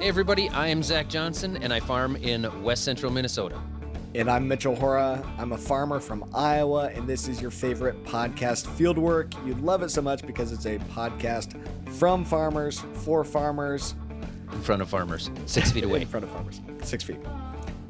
Hey everybody, I am Zach Johnson and I farm in West Central Minnesota. And I'm Mitchell Hora. I'm a farmer from Iowa, and this is your favorite podcast, Fieldwork. You'd love it so much because it's a podcast from farmers, for farmers. In front of farmers, 6 feet away. In front of farmers, 6 feet.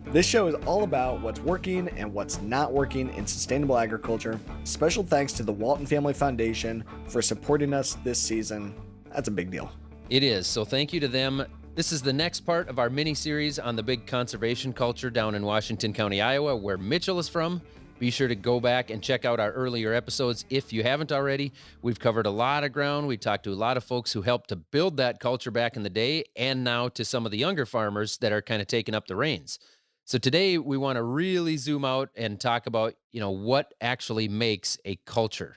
This show is all about what's working and what's not working in sustainable agriculture. Special thanks to the Walton Family Foundation for supporting us this season. That's a big deal. It is, so thank you to them. This is the next part of our mini-series on the big conservation culture down in Washington County, Iowa, where Mitchell is from. Be sure to go back and check out our earlier episodes if you haven't already. We've covered a lot of ground. We talked to a lot of folks who helped to build that culture back in the day, and now to some of the younger farmers that are kind of taking up the reins. So today we want to really zoom out and talk about, what actually makes a culture.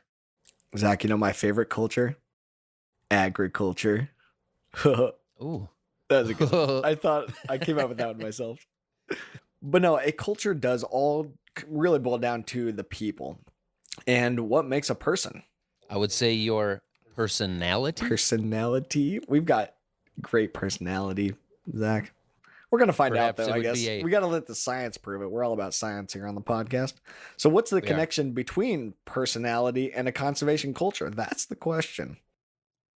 Zach, my favorite culture? Agriculture. Ooh. That was a good one. I thought I came up with that one myself. But no, a culture does all really boil down to the people and what makes a person. I would say your personality. Personality. We've got great personality, Zach. We're going to find out, though, I guess. We got to let the science prove it. We're all about science here on the podcast. So what's the connection between personality and a conservation culture? That's the question.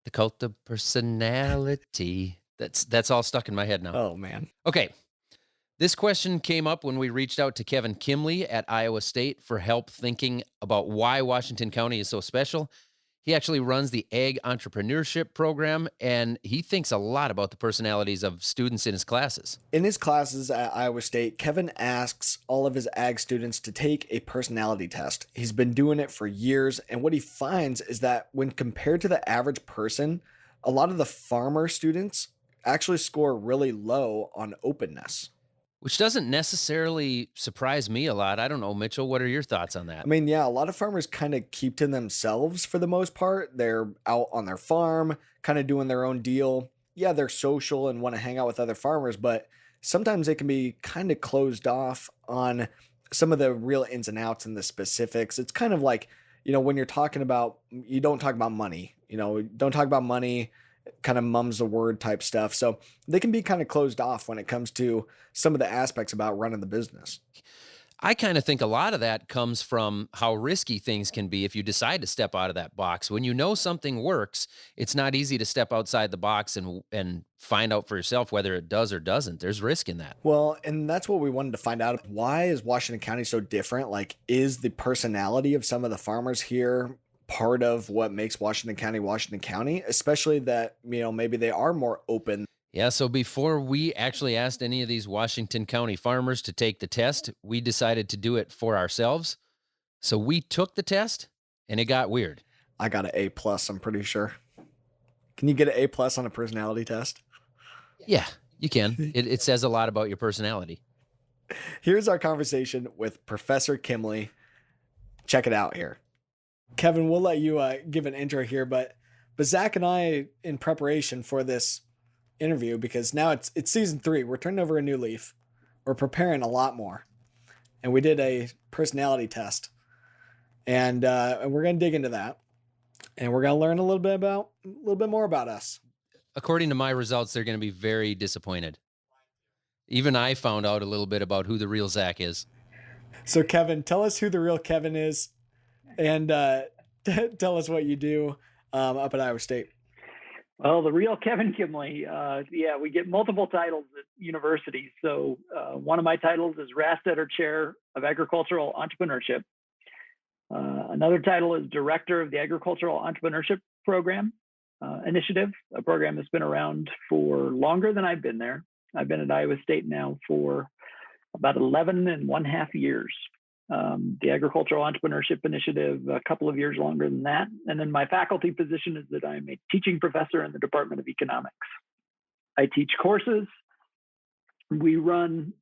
The cult of personality. That's all stuck in my head now. Oh, man. Okay. This question came up when we reached out to Kevin Kimle at Iowa State for help thinking about why Washington County is so special. He actually runs the Ag Entrepreneurship program, and he thinks a lot about the personalities of students in his classes. In his classes at Iowa State, Kevin asks all of his ag students to take a personality test. He's been doing it for years, and what he finds is that when compared to the average person, a lot of the farmer students actually score really low on openness. Which doesn't necessarily surprise me a lot. I don't know, Mitchell, what are your thoughts on that? I mean, yeah, a lot of farmers kind of keep to themselves for the most part. They're out on their farm, kind of doing their own deal. Yeah, they're social and want to hang out with other farmers, but sometimes they can be kind of closed off on some of the real ins and outs and the specifics. It's kind of like, when you're talking about, you don't talk about money, don't talk about money, kind of mum's the word type stuff. So they can be kind of closed off when it comes to some of the aspects about running the business. I kind of think a lot of that comes from how risky things can be if you decide to step out of that box. When you know something works, it's not easy to step outside the box and find out for yourself whether it does or doesn't. There's risk in that. Well, and that's what we wanted to find out. Why is Washington County so different? Like, is the personality of some of the farmers here part of what makes Washington County, especially that, maybe they are more open? Yeah, so before we actually asked any of these Washington County farmers to take the test, we decided to do it for ourselves. So we took the test and it got weird. I got an A+, I'm pretty sure. Can you get an A+ on a personality test? Yeah, you can. It says a lot about your personality. Here's our conversation with Professor Kimle. Check it out here. Kevin, we'll let you give an intro here, but Zach and I, in preparation for this interview, because now it's season 3, we're turning over a new leaf. We're preparing a lot more, and we did a personality test, and we're going to dig into that, and we're going to learn a little bit more about us. According to my results, they're going to be very disappointed. Even I found out a little bit about who the real Zach is. So Kevin, tell us who the real Kevin is. And tell us what you do up at Iowa State. Well, the real Kevin Kimle. We get multiple titles at universities. So one of my titles is Rastetter Chair of Agricultural Entrepreneurship. Another title is Director of the Agricultural Entrepreneurship Program Initiative, a program that's been around for longer than I've been there. I've been at Iowa State now for about 11 and 1/2 years. The Agricultural Entrepreneurship Initiative, a couple of years longer than that. And then my faculty position is that I'm a teaching professor in the Department of Economics. I teach courses. We run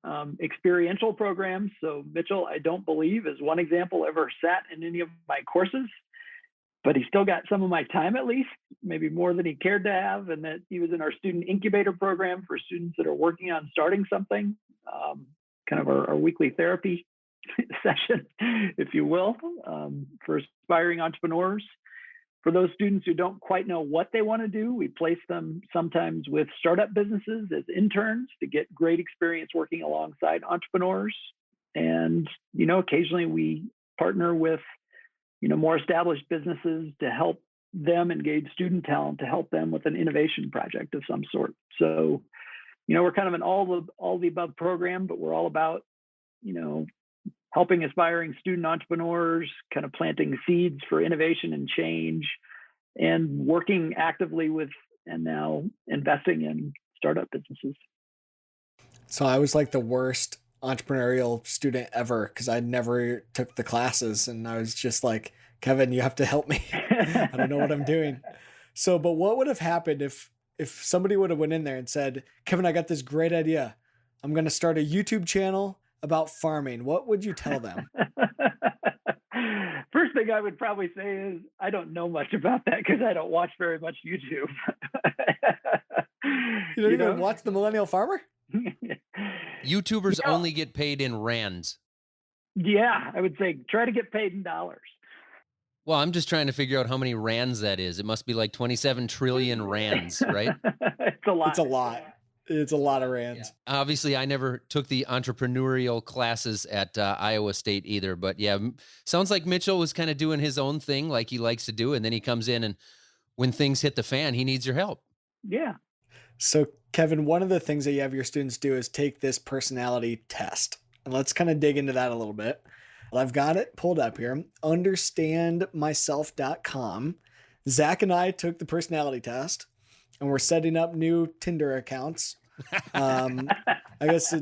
experiential programs. So Mitchell, I don't believe, is one example, ever sat in any of my courses, but he still got some of my time, at least, maybe more than he cared to have. And that he was in our student incubator program for students that are working on starting something, kind of our weekly therapy session, if you will, for aspiring entrepreneurs. For those students who don't quite know what they want to do, we place them sometimes with startup businesses as interns to get great experience working alongside entrepreneurs. And, occasionally we partner with, more established businesses to help them engage student talent to help them with an innovation project of some sort. So, we're kind of an all the above program, but we're all about, helping aspiring student entrepreneurs, kind of planting seeds for innovation and change, and working actively with and now investing in startup businesses. So I was like the worst entrepreneurial student ever because I never took the classes, and I was just like, Kevin, you have to help me. I don't know what I'm doing. So, but what would have happened if somebody would have went in there and said, Kevin, I got this great idea. I'm going to start a YouTube channel about farming. What would you tell them? First thing I would probably say is, I don't know much about that because I don't watch very much YouTube. You don't even watch The Millennial Farmer? YouTubers only get paid in rands. Yeah, I would say try to get paid in dollars. Well, I'm just trying to figure out how many rands that is. It must be like 27 trillion rands, right? It's a lot. It's a lot. It's a lot of rands. Yeah. Obviously, I never took the entrepreneurial classes at Iowa State either. But yeah, sounds like Mitchell was kind of doing his own thing like he likes to do. And then he comes in, and when things hit the fan, he needs your help. Yeah. So, Kevin, one of the things that you have your students do is take this personality test. And let's kind of dig into that a little bit. I've got it pulled up here. Understandmyself.com. Zach and I took the personality test, and we're setting up new Tinder accounts. I guess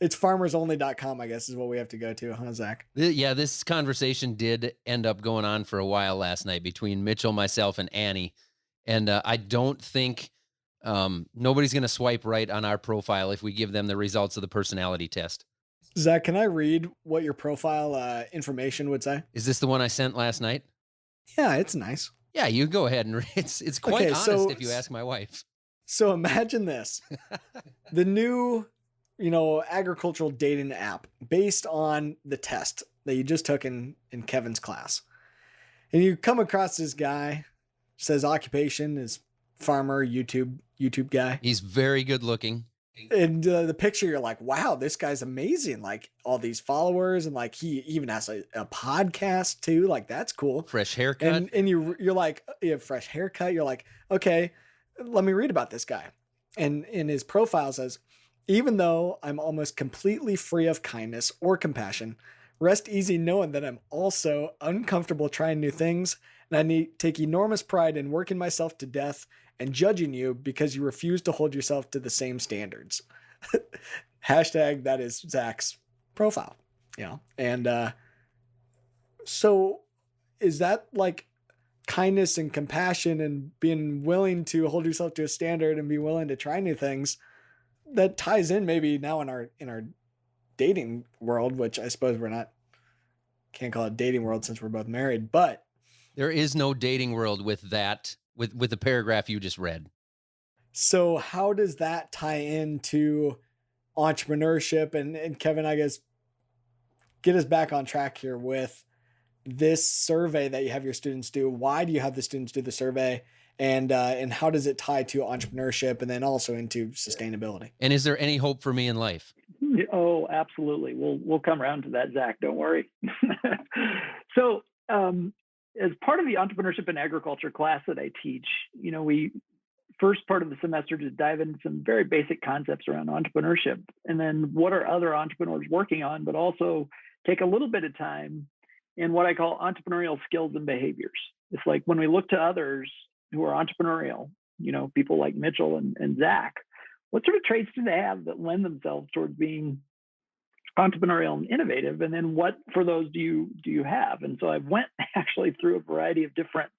it's farmersonly.com, I guess, is what we have to go to, huh, Zach? Yeah, this conversation did end up going on for a while last night between Mitchell, myself, and Annie. And I don't think nobody's going to swipe right on our profile if we give them the results of the personality test. Zach, can I read what your profile information would say? Is this the one I sent last night? Yeah, it's nice. Yeah, you go ahead and read. It's quite honest if you ask my wife. So imagine this. The new, agricultural dating app based on the test that you just took in Kevin's class. And you come across this guy, says occupation is farmer, YouTube guy. He's very good looking. And the picture, you're like, wow, this guy's amazing. Like all these followers, and like he even has a podcast too. Like that's cool. Fresh haircut. And you're like, you have fresh haircut. You're like, okay, let me read about this guy. And in his profile says, even though I'm almost completely free of kindness or compassion, rest easy knowing that I'm also uncomfortable trying new things, and I take enormous pride in working myself to death and judging you because you refuse to hold yourself to the same standards. Hashtag that is Zach's profile, And so is that like kindness and compassion and being willing to hold yourself to a standard and be willing to try new things that ties in maybe now in our dating world, which I suppose can't call it dating world since we're both married, but there is no dating world with that. With the paragraph you just read. So how does that tie into entrepreneurship? And Kevin, I guess, get us back on track here with this survey that you have your students do. Why do you have the students do the survey? And how does it tie to entrepreneurship and then also into sustainability? And is there any hope for me in life? Oh, absolutely. We'll come around to that, Zach. Don't worry. So, as part of the entrepreneurship and agriculture class that I teach, we first part of the semester to dive into some very basic concepts around entrepreneurship, and then what are other entrepreneurs working on, but also take a little bit of time in what I call entrepreneurial skills and behaviors. It's like when we look to others who are entrepreneurial, people like Mitchell and Zach, what sort of traits do they have that lend themselves towards being entrepreneurial and innovative, and then what for those do you have? And so I went actually through a variety of different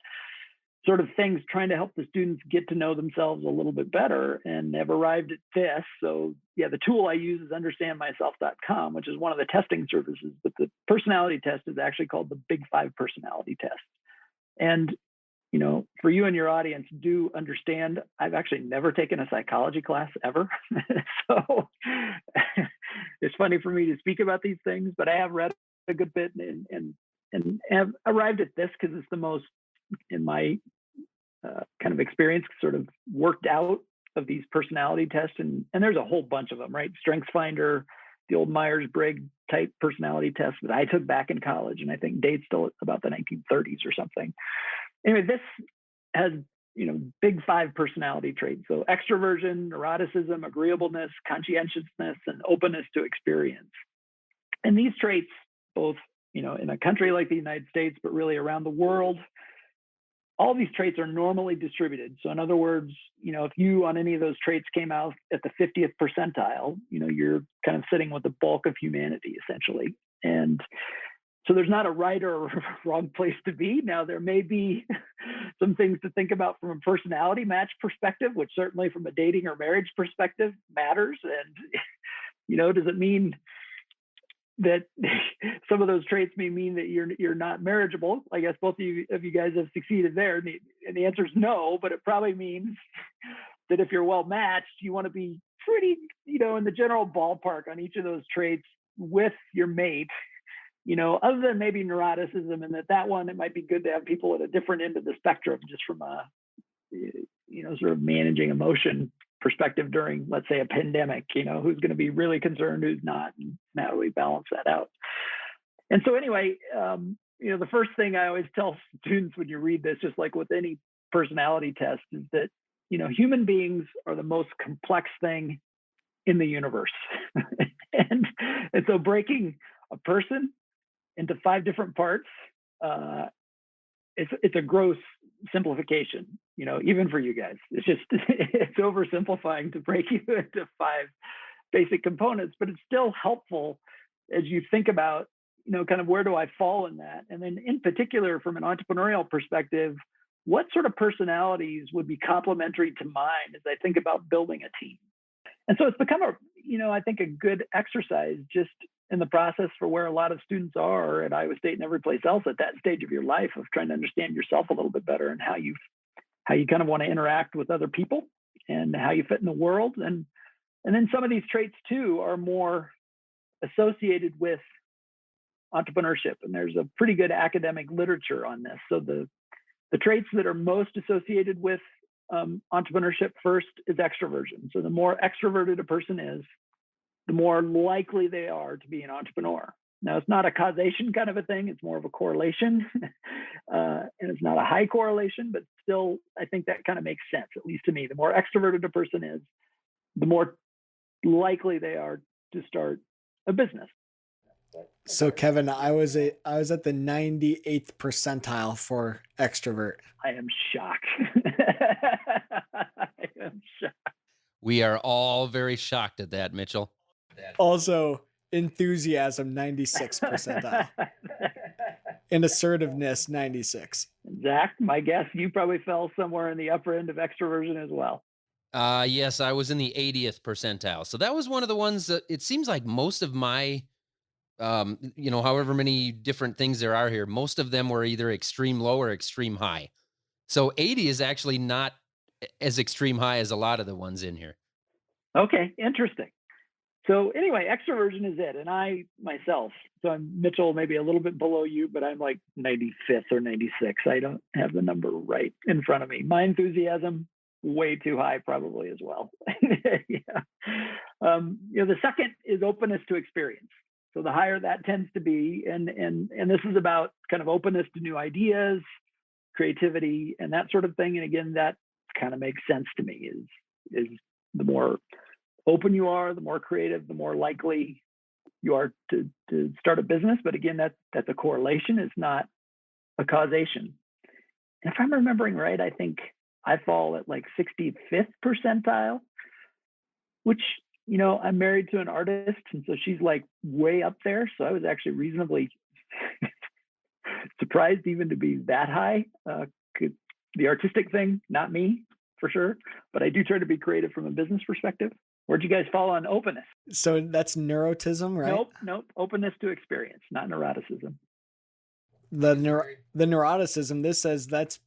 sort of things trying to help the students get to know themselves a little bit better, and have arrived at this. So yeah, the tool I use is understandmyself.com, which is one of the testing services, but the personality test is actually called the Big Five personality test. And for you and your audience, do understand, I've actually never taken a psychology class ever. So it's funny for me to speak about these things, but I have read a good bit and have arrived at this because it's the most, in my kind of experience sort of worked out of these personality tests, and there's a whole bunch of them, right? StrengthsFinder, the old Myers-Briggs type personality test that I took back in college, and I think dates still about the 1930s or something. Anyway, this has big 5 personality traits. So extroversion, neuroticism, agreeableness, conscientiousness, and openness to experience. And these traits, both in a country like the United States, but really around the world, all these traits are normally distributed. So in other words, if you on any of those traits came out at the 50th percentile, you're kind of sitting with the bulk of humanity, essentially. And so there's not a right or wrong place to be. Now, there may be some things to think about from a personality match perspective, which certainly from a dating or marriage perspective matters. And, does it mean that some of those traits may mean that you're not marriageable? I guess both of you guys have succeeded there. And the answer is no, but it probably means that if you're well matched, you want to be pretty, in the general ballpark on each of those traits with your mate. Other than maybe neuroticism, and that one, it might be good to have people at a different end of the spectrum, just from a, sort of managing emotion perspective during, let's say, a pandemic. Who's going to be really concerned, who's not, and how do we balance that out? And so anyway, the first thing I always tell students when you read this, just like with any personality test, is that, human beings are the most complex thing in the universe. and so breaking a person into 5 different parts, it's a gross simplification, even for you guys. It's oversimplifying to break you into 5 basic components, but it's still helpful as you think about, kind of where do I fall in that? And then in particular, from an entrepreneurial perspective, what sort of personalities would be complementary to mine as I think about building a team? And so it's become I think a good exercise just in the process for where a lot of students are at Iowa State and every place else at that stage of your life, of trying to understand yourself a little bit better and how you kind of want to interact with other people and how you fit in the world. And then some of these traits too are more associated with entrepreneurship. And there's a pretty good academic literature on this. So the traits that are most associated with entrepreneurship first is extroversion. So the more extroverted a person is, the more likely they are to be an entrepreneur. Now, it's not a causation kind of a thing. It's more of a correlation. And it's not a high correlation, but still, I think that kind of makes sense, at least to me. The more extroverted a person is, the more likely they are to start a business. So Kevin, I was at the 98th percentile for extrovert. I am shocked. I am shocked. We are all very shocked at that, Mitchell. Also, enthusiasm 96th percentile. And assertiveness 96. Zach, my guess, you probably fell somewhere in the upper end of extroversion as well. Yes, I was in the 80th percentile. So that was one of the ones that it seems like most of my, however many different things there are here, most of them were either extreme low or extreme high. So 80 is actually not as extreme high as a lot of the ones in here. Okay, interesting. So anyway, extroversion is it. And I myself, so I'm Mitchell, maybe a little bit below you, but I'm like 95th or 96. I don't have the number right in front of me. My enthusiasm, way too high probably as well. Yeah. The second is openness to experience. So the higher that tends to be, and this is about kind of openness to new ideas, creativity, and that sort of thing. And again, that kind of makes sense to me, is the more open you are, the more creative, the more likely you are to start a business. But again, that's a correlation. It's not a causation. And if I'm remembering right, I think I fall at like 65th percentile, which, I'm married to an artist. And so she's like way up there. So I was actually reasonably surprised even to be that high. The artistic thing, not me for sure, but I do try to be creative from a business perspective. Where'd you guys fall on openness? So that's neurotism, right? Nope. Openness to experience, not neuroticism. The neuroticism, this says that's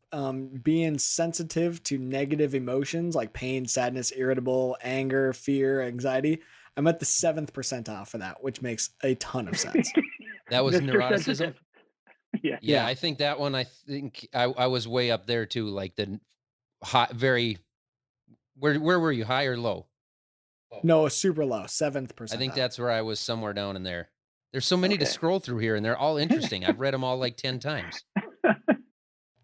being sensitive to negative emotions like pain, sadness, irritable, anger, fear, anxiety. I'm at the 7th percentile for that, which makes a ton of sense. That was neuroticism? Yeah. I think that one, I was way up there too, like the high, very, where were you? High or low? No, super low, 7th I think percentile. that's where I was, somewhere down in there. There's so many to Okay. scroll through here, and they're all interesting. I've read them all like 10 times.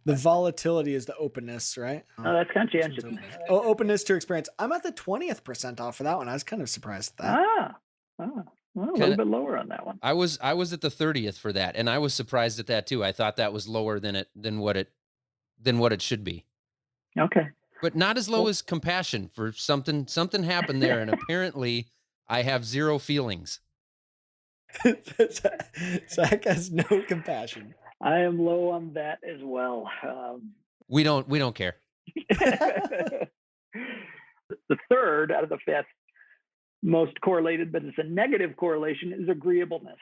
The volatility is the openness, right? Oh, that's conscientious. Oh, openness to experience. I'm at the 20th percentile for that one. I was kind of surprised at that. Well, a little Kinda- bit lower on that one. I was at the 30th for that, and I was surprised at that too. I thought that was lower than what it should be. Okay. But not as low Well- as compassion. For something happened there, and apparently I have zero feelings. Zach has no compassion. I am low on that as well. We don't care. The third out of the fifth most correlated, but it's a negative correlation, is agreeableness.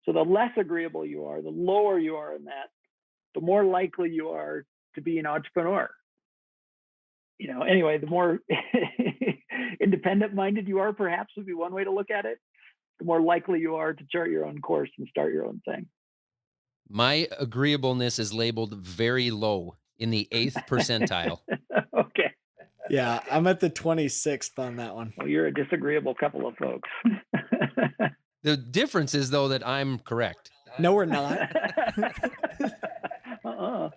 So the less agreeable you are, the lower you are in that, the more likely you are to be an entrepreneur. Anyway, the more independent minded you are, perhaps, would be one way to look at it. The more likely you are to chart your own course and start your own thing. My agreeableness is labeled very low, in the 8th percentile. Okay. Yeah, I'm at the 26th on that one. Well, you're a disagreeable couple of folks. The difference is, though, that I'm correct. No, we're not. Uh-uh.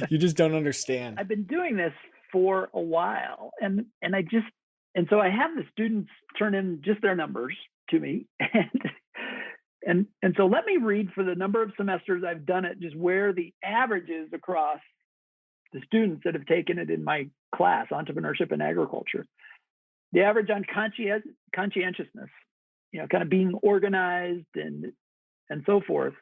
You just don't understand. I've been doing this for a while, and so I have the students turn in just their numbers to me, and so let me read for the number of semesters I've done it, just where the average is across the students that have taken it in my class, entrepreneurship and agriculture. The average on conscientiousness, kind of being organized and so forth,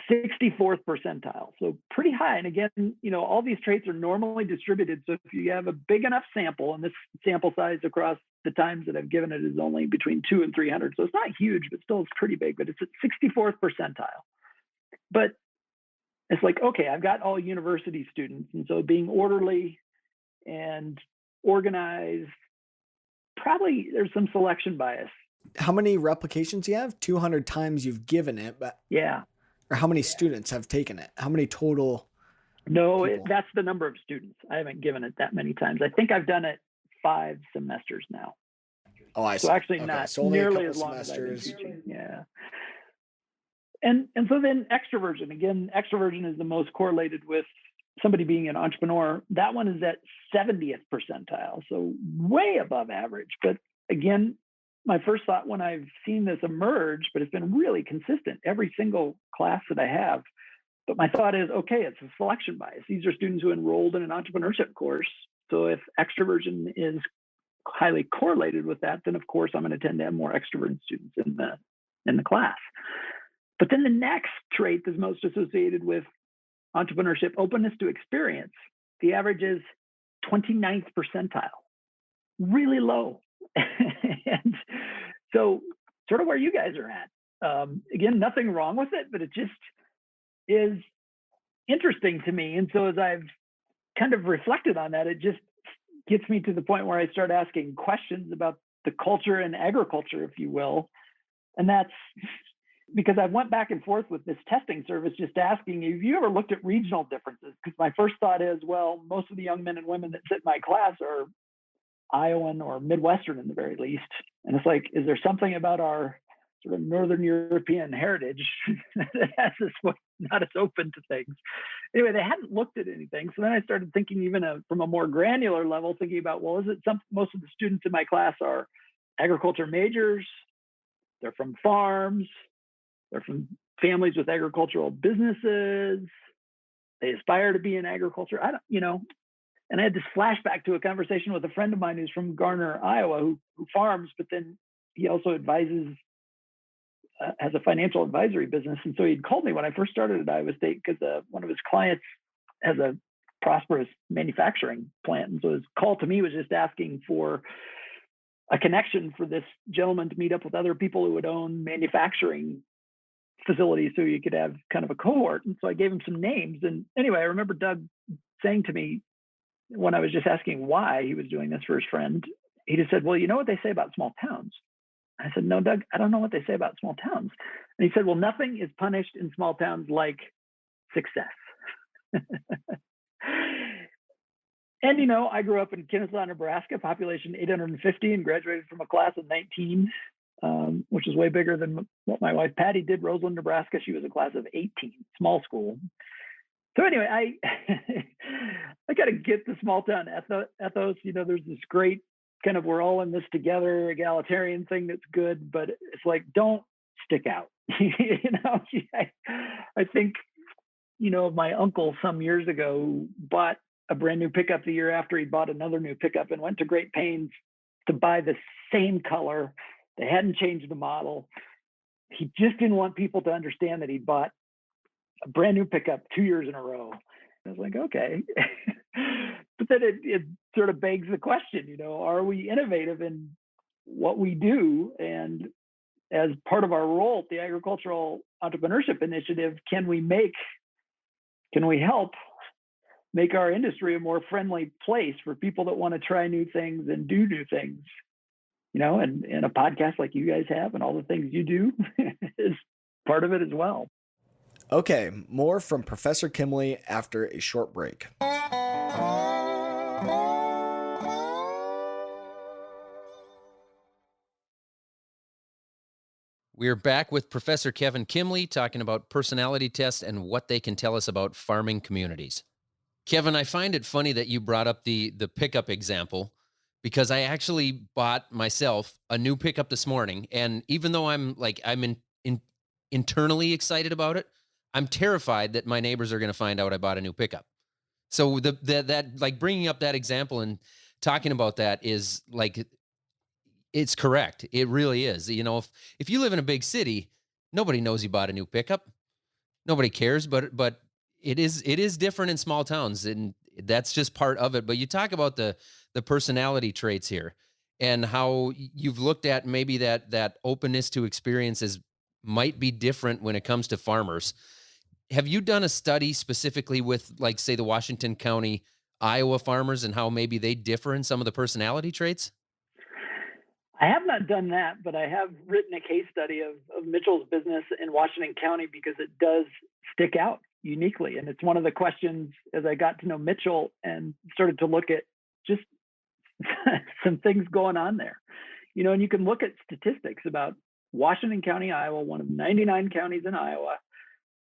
64th percentile. So pretty high. And again, all these traits are normally distributed. So if you have a big enough sample, and this sample size across the times that I've given it is only between 200 and 300. So it's not huge, but still it's pretty big, but it's at 64th percentile. But it's like, okay, I've got all university students. And so being orderly and organized, probably there's some selection bias. How many replications do you have? 200 times you've given it, but Yeah. or how many students have taken it? How many total? No, people? that's the number of students. I haven't given it that many times. I think I've done it 5 semesters now. Oh, I see. So actually Okay, not so only a nearly couple as long as I've been semesters. teaching. Yeah. And so then extroversion. Again, extroversion is the most correlated with somebody being an entrepreneur. That one is at 70th percentile, so way above average. But again, my first thought when I've seen this emerge, but it's been really consistent every single class that I have. But my thought is, okay, it's a selection bias. These are students who enrolled in an entrepreneurship course. So if extroversion is highly correlated with that, then of course I'm going to tend to have more extroverted students in the class. But then the next trait that's most associated with entrepreneurship, openness to experience, the average is 29th percentile, really low. And so sort of where you guys are at. Again, nothing wrong with it, but it just is interesting to me. And so as I've kind of reflected on that, it just gets me to the point where I start asking questions about the culture and agriculture, if you will. And that's because I went back and forth with this testing service, just asking, have you ever looked at regional differences? Because my first thought is, well, most of the young men and women that sit in my class are Iowan or Midwestern in the very least. And it's like, is there something about our sort of Northern European heritage that has us not as open to things? Anyway, they hadn't looked at anything. So then I started thinking even from a more granular level, thinking about, well, is it most of the students in my class are agriculture majors, they're from farms, they're from families with agricultural businesses, they aspire to be in agriculture. And I had this flashback to a conversation with a friend of mine who's from Garner, Iowa, who farms, but then he also advises, has a financial advisory business. And so he'd called me when I first started at Iowa State because one of his clients has a prosperous manufacturing plant. And so his call to me was just asking for a connection for this gentleman to meet up with other people who would own manufacturing facilities so you could have kind of a cohort. And so I gave him some names. And anyway, I remember Doug saying to me, when I was just asking why he was doing this for his friend, he just said, well, you know what they say about small towns? I said, no, Doug, I don't know what they say about small towns. And he said, well, nothing is punished in small towns like success. And, I grew up in Kennesaw, Nebraska, population 850, and graduated from a class of 19, which is way bigger than what my wife Patty did. Roseland, Nebraska, she was a class of 18, small school. So anyway, I got to get the small town ethos. There's this great kind of we're all in this together egalitarian thing that's good, but it's like, don't stick out. I think, my uncle some years ago bought a brand new pickup the year after he bought another new pickup and went to great pains to buy the same color. They hadn't changed the model. He just didn't want people to understand that he bought a brand new pickup 2 years in a row. I was like, okay. But then it sort of begs the question, are we innovative in what we do? And as part of our role at the Agricultural Entrepreneurship Initiative, can we help make our industry a more friendly place for people that want to try new things and do new things? And a podcast like you guys have and all the things you do is part of it as well. Okay, more from Professor Kimle after a short break. We're back with Professor Kevin Kimle talking about personality tests and what they can tell us about farming communities. Kevin, I find it funny that you brought up the pickup example, because I actually bought myself a new pickup this morning, and even though I'm internally excited about it, I'm terrified that my neighbors are going to find out I bought a new pickup. So that like bringing up that example and talking about that is like, it's correct. It really is. If you live in a big city, nobody knows you bought a new pickup. Nobody cares, but it is different in small towns, and that's just part of it. But you talk about the personality traits here and how you've looked at maybe that openness to experiences might be different when it comes to farmers. Have you done a study specifically with, like, say, the Washington County, Iowa farmers and how maybe they differ in some of the personality traits? I have not done that, but I have written a case study of Mitchell's business in Washington County because it does stick out uniquely. And it's one of the questions as I got to know Mitchell and started to look at just some things going on there. And you can look at statistics about Washington County, Iowa, one of 99 counties in Iowa.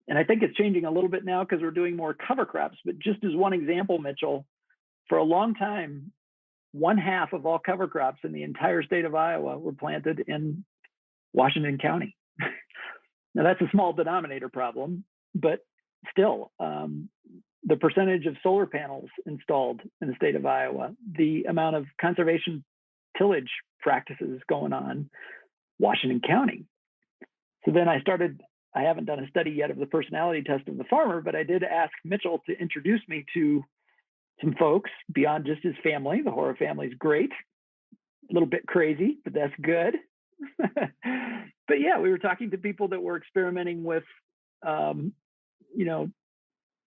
And I think it's changing a little bit now because we're doing more cover crops. But just as one example, Mitchell, for a long time, 1/2 of all cover crops in the entire state of Iowa were planted in Washington County. Now, that's a small denominator problem, but still, the percentage of solar panels installed in the state of Iowa, the amount of conservation tillage practices going on, Washington County. So then I haven't done a study yet of the personality test of the farmer, but I did ask Mitchell to introduce me to some folks beyond just his family. The Horror family's great, a little bit crazy, but that's good. But yeah, we were talking to people that were experimenting with,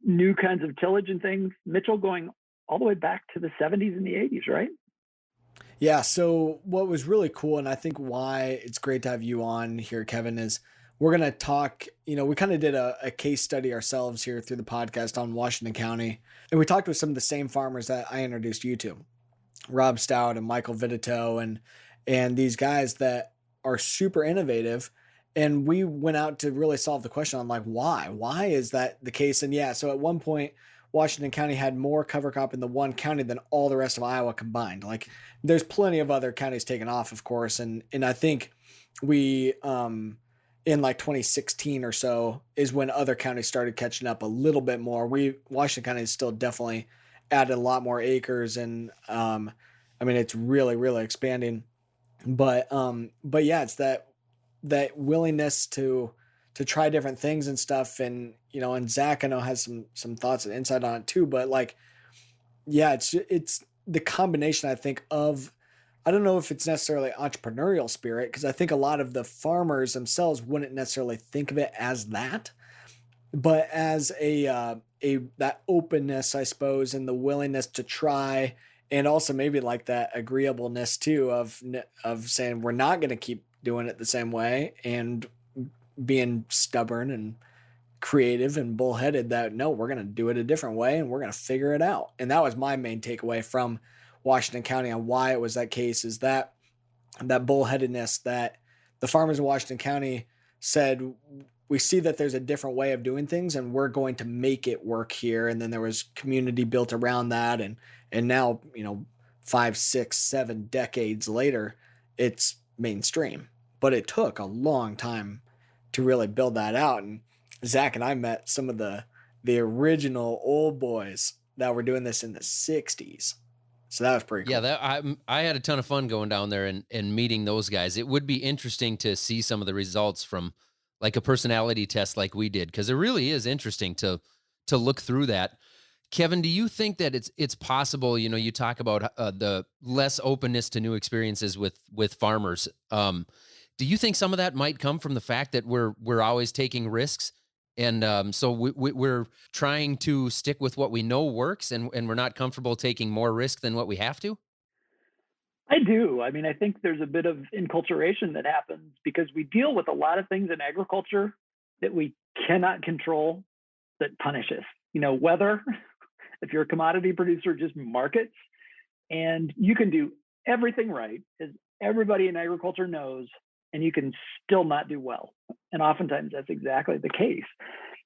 new kinds of tillage and things. Mitchell going all the way back to the 70s and the 80s, right? Yeah, so what was really cool, and I think why it's great to have you on here, Kevin, is we're going to talk, we kind of did a case study ourselves here through the podcast on Washington County. And we talked with some of the same farmers that I introduced you to, Rob Stout and Michael Vidito, and these guys that are super innovative. And we went out to really solve the question on like, why? Why is that the case? And yeah, so at one point, Washington County had more cover crop in the one county than all the rest of Iowa combined. Like, there's plenty of other counties taken off, of course. And I think we, in like 2016 or so is when other counties started catching up a little bit more. Washington County is still definitely added a lot more acres. And, it's really, really expanding, but yeah, it's that willingness to try different things and stuff. And, and Zach, I know, has some thoughts and insight on it too, but like, yeah, it's the combination, I think, of, I don't know if it's necessarily entrepreneurial spirit, because I think a lot of the farmers themselves wouldn't necessarily think of it as that, but as that openness, I suppose, and the willingness to try, and also maybe like that agreeableness too of saying we're not going to keep doing it the same way and being stubborn and creative and bullheaded that no, we're going to do it a different way and we're going to figure it out. And that was my main takeaway from Washington County on why it was that case, is that bullheadedness that the farmers in Washington County said, we see that there's a different way of doing things and we're going to make it work here. And then there was community built around that. And now, 5, 6, 7 decades later, it's mainstream, but it took a long time to really build that out. And Zach and I met some of the original old boys that were doing this in the 60s. So that was pretty cool. Yeah, I had a ton of fun going down there and meeting those guys. It would be interesting to see some of the results from like a personality test like we did, because it really is interesting to look through that. Kevin, do you think that it's possible? You talk about the less openness to new experiences with farmers. Do you think some of that might come from the fact that we're always taking risks? And so we're trying to stick with what we know works, and we're not comfortable taking more risk than what we have to? I do. I mean, I think there's a bit of enculturation that happens because we deal with a lot of things in agriculture that we cannot control that punish us. Weather, if you're a commodity producer, just markets. And you can do everything right, as everybody in agriculture knows, and you can still not do well. And oftentimes that's exactly the case.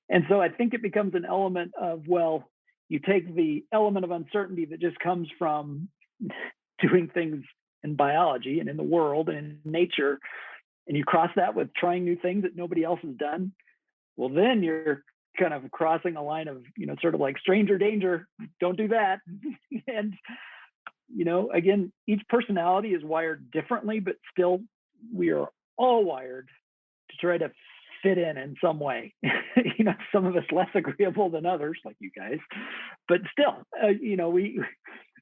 And so I think it becomes an element of, well, you take the element of uncertainty that just comes from doing things in biology and in the world and in nature, and you cross that with trying new things that nobody else has done. Well, then you're kind of crossing a line of, sort of like stranger danger, don't do that. And, again, each personality is wired differently, but still we are all wired to try to fit in some way. Some of us less agreeable than others, like you guys, but still,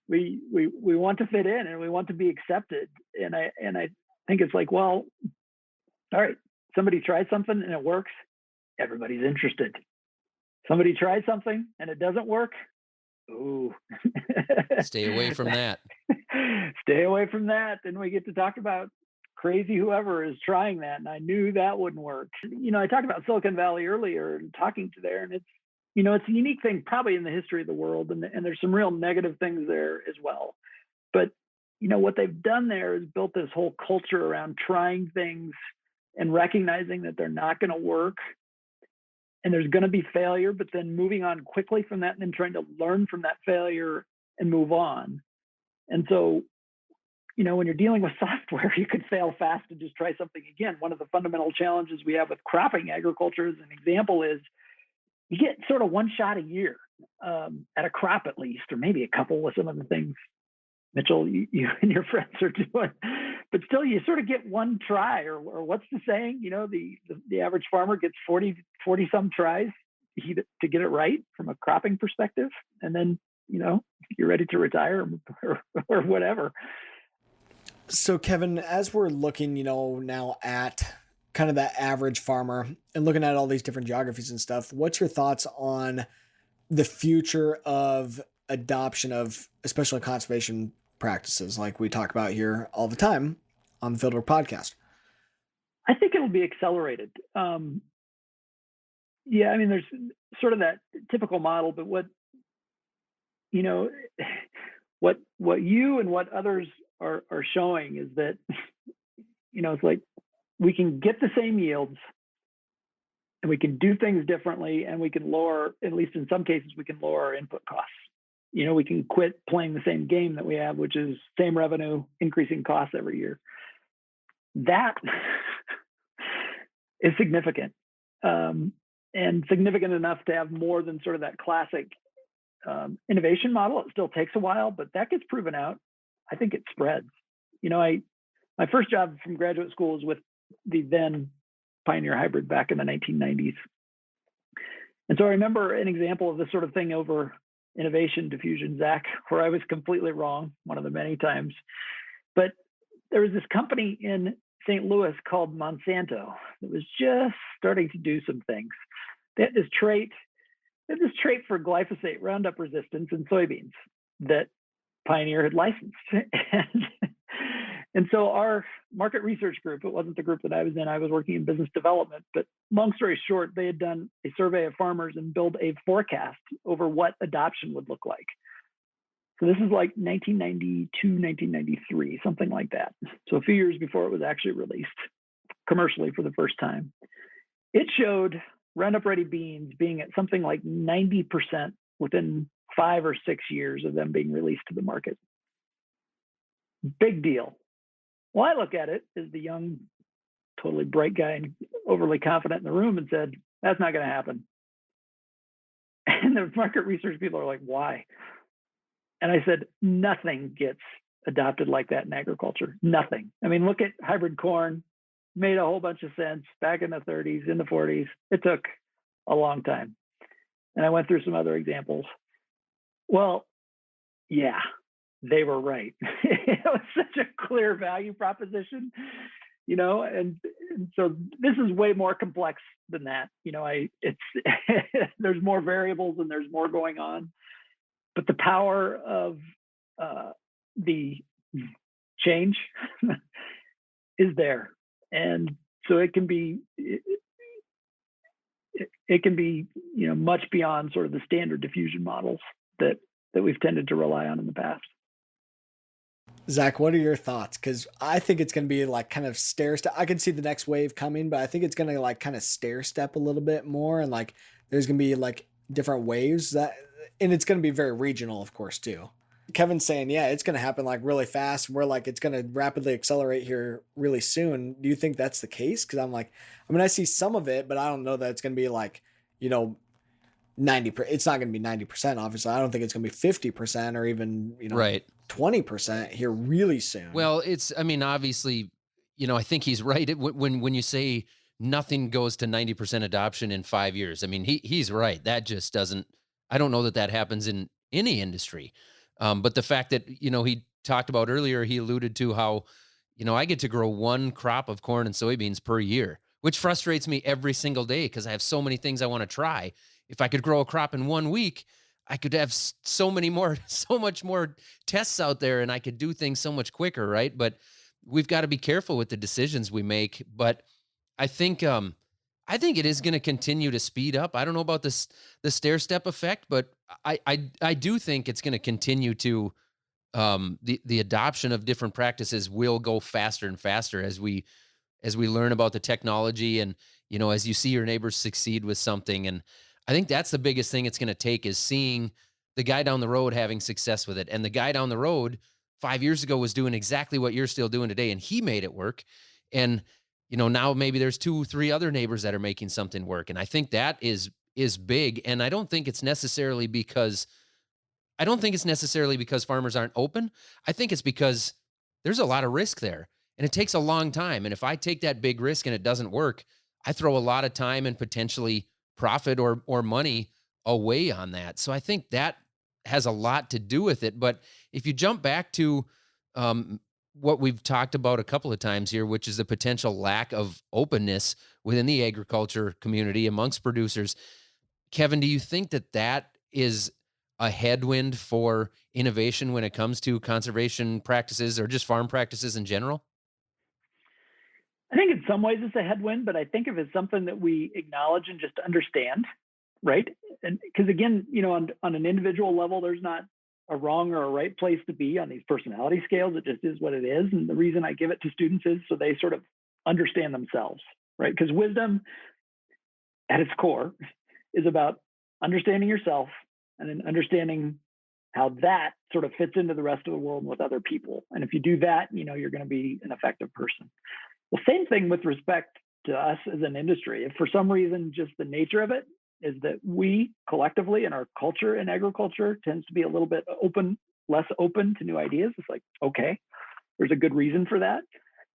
we want to fit in and we want to be accepted. And I think it's like, well, all right, somebody tries something and it works, everybody's interested. Somebody tries something and it doesn't work, ooh. Stay away from that. Stay away from that. Then we get to talk about crazy whoever is trying that. And I knew that wouldn't work. I talked about Silicon Valley earlier and talking to there, and it's a unique thing probably in the history of the world. And there's some real negative things there as well. But, what they've done there is built this whole culture around trying things and recognizing that they're not going to work. And there's going to be failure, but then moving on quickly from that and then trying to learn from that failure and move on. And so, when you're dealing with software, you could fail fast and just try something again. One of the fundamental challenges we have with cropping agriculture, as an example, is you get sort of one shot a year at a crop at least, or maybe a couple with some of the things, Mitchell, you and your friends are doing. But still, you sort of get one try, or what's the saying? The average farmer gets 40 some tries to get it right from a cropping perspective. And then, you're ready to retire or whatever. So Kevin, as we're looking, now at kind of that average farmer and looking at all these different geographies and stuff, what's your thoughts on the future of adoption of especially conservation practices like we talk about here all the time on the Fieldwork podcast? I think it'll be accelerated. There's sort of that typical model, but what you and what others are showing is that, it's like we can get the same yields and we can do things differently, and we can lower, at least in some cases, we can lower our input costs. We can quit playing the same game that we have, which is same revenue, increasing costs every year. That is significant, and significant enough to have more than sort of that classic innovation model. It still takes a while, but that gets proven out. I think it spreads. My first job from graduate school was with the then Pioneer Hybrid back in the 1990s. And so I remember an example of this sort of thing over innovation diffusion, Zach, where I was completely wrong one of the many times. But there was this company in St. Louis called Monsanto that was just starting to do some things. They had this trait for glyphosate Roundup resistance in soybeans that Pioneer had licensed. And so our market research group, it wasn't the group that I was in, I was working in business development, but long story short, they had done a survey of farmers and built a forecast over what adoption would look like. So this is like 1992, 1993, something like that. So a few years before it was actually released commercially for the first time. It showed Roundup Ready beans being at something like 90% within 5 or 6 years of them being released to the market. Big deal. Well, I look at it as the young, totally bright guy and overly confident in the room and said, that's not going to happen. And the market research people are like, why? And I said, nothing gets adopted like that in agriculture. Nothing. I mean, look at hybrid corn, made a whole bunch of sense back in the 30s, in the 40s. It took a long time. And I went through some other examples. Well, yeah, they were right. It was such a clear value proposition, and so this is way more complex than that. It's there's more variables and there's more going on, but the power of the change is there, and so it can be much beyond sort of the standard diffusion models that we've tended to rely on in the past. Zach, what are your thoughts? Because I think it's going to be like kind of stair step. I can see the next wave coming, but I think it's going to like kind of stair step a little bit more, and like there's going to be like different waves and it's going to be very regional, of course, too. Kevin's saying, yeah, it's going to happen like really fast. We're like, it's going to rapidly accelerate here really soon. Do you think that's the case? Because I see some of it, but I don't know that it's going to be like, 90%. It's not going to be 90%. Obviously, I don't think it's going to be 50% or even, right. 20% here really soon. Well, obviously, I think he's right. When you say nothing goes to 90% adoption in 5 years, he's right. That just doesn't, I don't know that happens in any industry. But the fact that, he talked about earlier, he alluded to how, I get to grow one crop of corn and soybeans per year, which frustrates me every single day because I have so many things I want to try. If I could grow a crop in 1 week, I could have so much more tests out there, and I could do things so much quicker, right? But we've got to be careful with the decisions we make. But I think it is going to continue to speed up. I don't know about the stair step effect, but I do think it's going to continue to the adoption of different practices will go faster and faster as we learn about the technology and as you see your neighbors succeed with something. And I think that's the biggest thing it's going to take is seeing the guy down the road having success with it. And the guy down the road 5 years ago was doing exactly what you're still doing today, and he made it work. And now maybe there's 2-3 other neighbors that are making something work. And I think that is big. And I don't think it's necessarily because farmers aren't open. I think it's because there's a lot of risk there, and it takes a long time. And if I take that big risk and it doesn't work, I throw a lot of time and potentially profit or money away on that. So I think that has a lot to do with it. But if you jump back to what we've talked about a couple of times here, which is the potential lack of openness within the agriculture community amongst producers, Kevin, do you think that is a headwind for innovation when it comes to conservation practices or just farm practices in general? I think in some ways it's a headwind, but I think if it's something that we acknowledge and just understand, right? And because again, on an individual level, there's not a wrong or a right place to be on these personality scales. It just is what it is. And the reason I give it to students is so they sort of understand themselves, right? Because wisdom at its core is about understanding yourself and then understanding how that sort of fits into the rest of the world with other people. And if you do that, you're going to be an effective person. Well, same thing with respect to us as an industry. If for some reason, just the nature of it is that we collectively in our culture in agriculture tends to be a little bit less open to new ideas. It's like, okay, there's a good reason for that.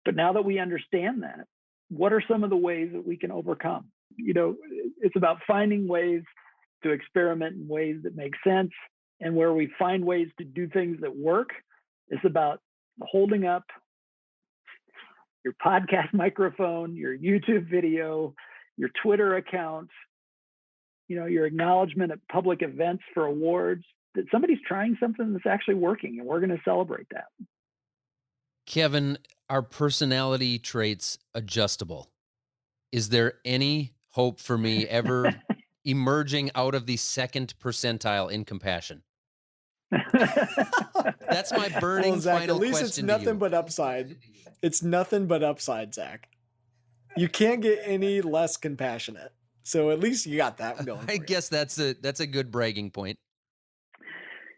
But now that we understand that, what are some of the ways that we can overcome? It's about finding ways to experiment in ways that make sense. And where we find ways to do things that work, it's about holding up your podcast microphone, your YouTube video, your Twitter account, your acknowledgement at public events for awards, that somebody's trying something that's actually working, and we're going to celebrate that. Kevin, are personality traits adjustable? Is there any hope for me ever emerging out of the second percentile in compassion? That's my Well, burning Zach, at final least it's question to nothing you. but upside. It's nothing but upside, Zach. You can't get any less compassionate. So at least you got that going. I guess that's a good bragging point.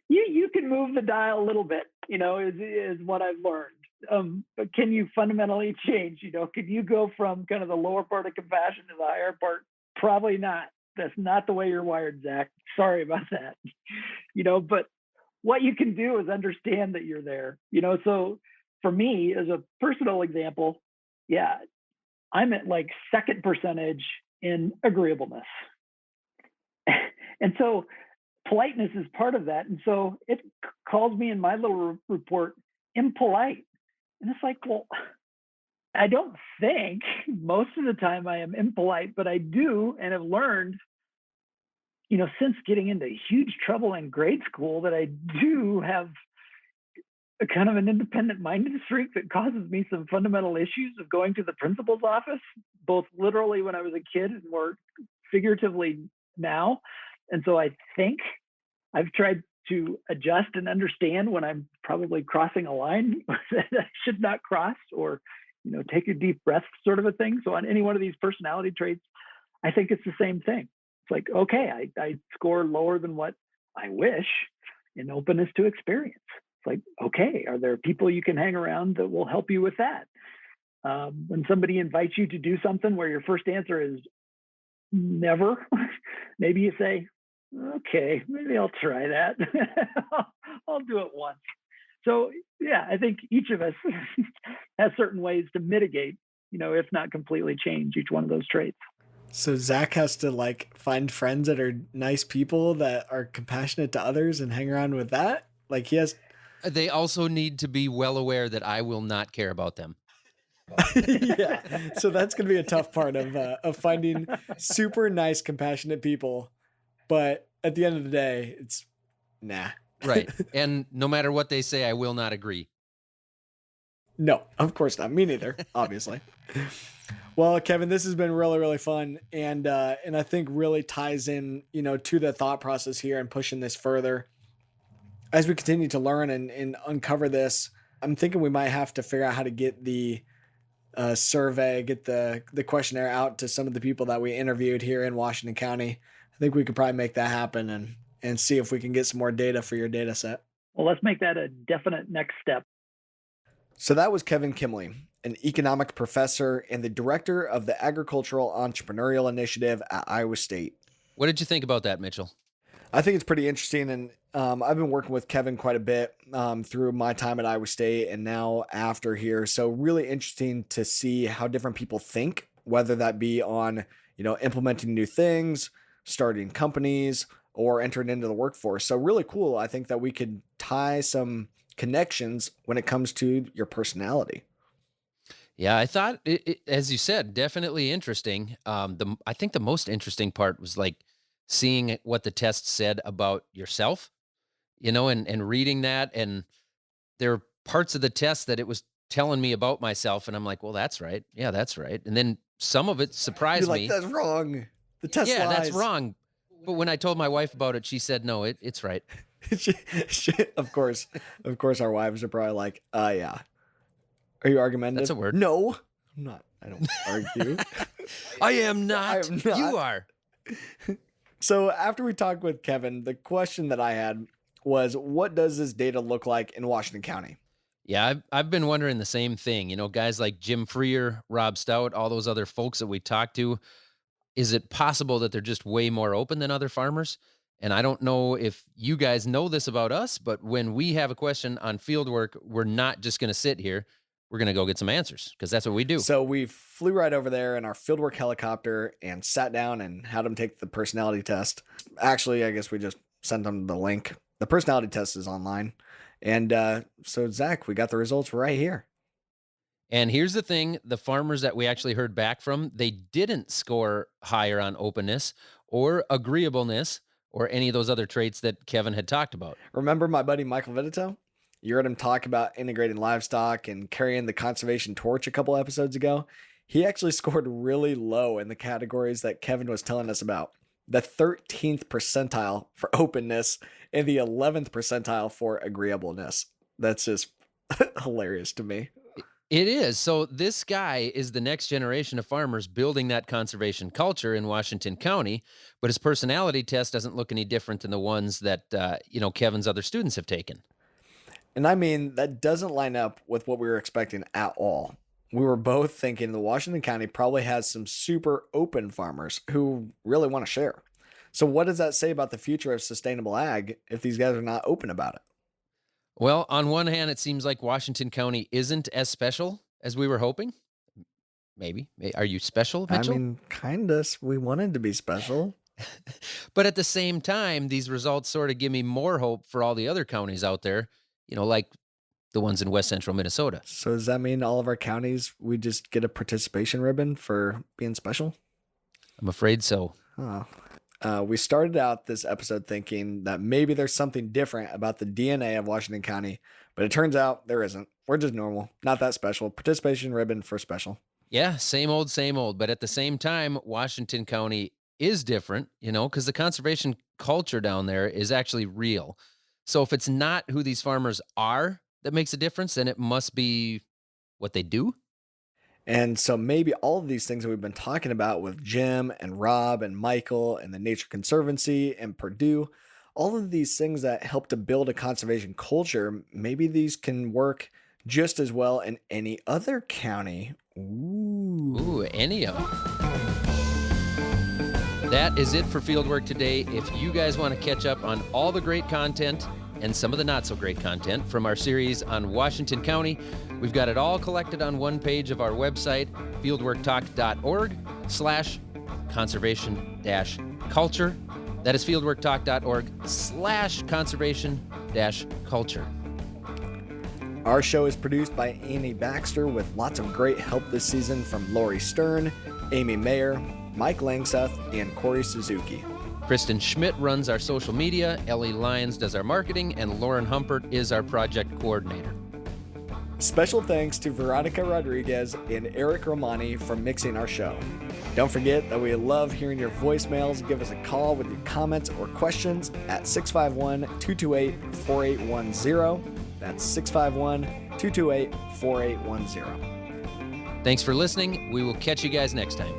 You can move the dial a little bit, is what I've learned. But can you fundamentally change? Can you go from kind of the lower part of compassion to the higher part? Probably not. That's not the way you're wired, Zach. Sorry about that. But what you can do is understand that you're there. So for me, as a personal example, yeah, I'm at like second percentage in agreeableness. And so politeness is part of that. And so it calls me in my little report impolite. And it's like, well, I don't think most of the time I am impolite, but I do and have learned, since getting into huge trouble in grade school, that I do have a kind of an independent minded streak that causes me some fundamental issues of going to the principal's office, both literally when I was a kid and more figuratively now. And so I think I've tried to adjust and understand when I'm probably crossing a line that I should not cross, or, take a deep breath sort of a thing. So on any one of these personality traits, I think it's the same thing. It's like, okay, I score lower than what I wish in openness to experience. It's like, okay, are there people you can hang around that will help you with that? When somebody invites you to do something where your first answer is never, maybe you say, okay, maybe I'll try that. I'll do it once. So yeah, I think each of us has certain ways to mitigate, if not completely change each one of those traits. So Zach has to find friends that are nice people that are compassionate to others and hang around with that. Like he has. They also need to be well aware that I will not care about them. Yeah. So that's going to be a tough part of finding super nice, compassionate people. But at the end of the day, it's nah. Right. And no matter what they say, I will not agree. No, of course not. Me neither, obviously. Well, Kevin, this has been really, really fun. And I think really ties in, to the thought process here and pushing this further. As we continue to learn and uncover this, I'm thinking we might have to figure out how to get the survey, get the questionnaire out to some of the people that we interviewed here in Washington County. I think we could probably make that happen and see if we can get some more data for your data set. Well, let's make that a definite next step. So that was Kevin Kimle, an economic professor and the director of the Agricultural Entrepreneurial Initiative at Iowa State. What did you think about that, Mitchell? I think it's pretty interesting. And I've been working with Kevin quite a bit through my time at Iowa State and now after here. So really interesting to see how different people think, whether that be on, implementing new things, starting companies, or entering into the workforce. So really cool. I think that we could tie some connections when it comes to your personality. Yeah, I thought, as you said, definitely interesting. I think the most interesting part was seeing what the test said about yourself, and reading that. And there are parts of the test that it was telling me about myself. And I'm like, well, that's right. Yeah, that's right. And then some of it surprised me. That's wrong. The test lies. That's wrong. But when I told my wife about it, she said, no, it's right. Of course, our wives are probably like, yeah. Are you argumentative? That's a word. No, I'm not. I don't argue. I am not. I am not. You are. So after we talked with Kevin, the question that I had was, what does this data look like in Washington County? Yeah, I've been wondering the same thing. Guys like Jim Freer, Rob Stout, all those other folks that we talked to. Is it possible that they're just way more open than other farmers? And I don't know if you guys know this about us, but when we have a question on field work, we're not just going to sit here. We're going to go get some answers because that's what we do. So we flew right over there in our fieldwork helicopter and sat down and had them take the personality test. Actually, I guess we just sent them the link. The personality test is online. And so, Zach, we got the results right here. And here's the thing. The farmers that we actually heard back from, they didn't score higher on openness or agreeableness or any of those other traits that Kevin had talked about. Remember my buddy Michael Vitito? You heard him talk about integrating livestock and carrying the conservation torch a couple episodes ago. He actually scored really low in the categories that Kevin was telling us about. The 13th percentile for openness and the 11th percentile for agreeableness. That's just hilarious to me. It is. So this guy is the next generation of farmers building that conservation culture in Washington County, but his personality test doesn't look any different than the ones that, Kevin's other students have taken. And I mean, that doesn't line up with what we were expecting at all. We were both thinking the Washington County probably has some super open farmers who really want to share. So what does that say about the future of sustainable ag if these guys are not open about it? Well, on one hand, it seems like Washington County isn't as special as we were hoping. Maybe. Are you special, Mitchell? I mean, kind of. We wanted to be special. But at the same time, these results sort of give me more hope for all the other counties out there, like the ones in West Central Minnesota. So does that mean all of our counties, we just get a participation ribbon for being special? I'm afraid so. Oh. We started out this episode thinking that maybe there's something different about the DNA of Washington County, but it turns out there isn't. We're just normal, not that special. Participation ribbon for special. Yeah, same old, same old. But at the same time, Washington County is different, because the conservation culture down there is actually real. So if it's not who these farmers are that makes a difference, then it must be what they do. And so maybe all of these things that we've been talking about with Jim and Rob and Michael and the Nature Conservancy and Purdue, all of these things that help to build a conservation culture, maybe these can work just as well in any other county. Ooh, any of them. That is it for Fieldwork today. If you guys want to catch up on all the great content and some of the not so great content from our series on Washington County, we've got it all collected on one page of our website, fieldworktalk.org/conservation-culture. That is fieldworktalk.org/conservation-culture. Our show is produced by Annie Baxter with lots of great help this season from Lori Stern, Amy Mayer, Mike Langseth, and Corey Suzuki. Kristen Schmidt runs our social media, Ellie Lyons does our marketing, and Lauren Humpert is our project coordinator. Special thanks to Veronica Rodriguez and Eric Romani for mixing our show. Don't forget that we love hearing your voicemails. Give us a call with your comments or questions at 651-228-4810. That's 651-228-4810. Thanks for listening. We will catch you guys next time.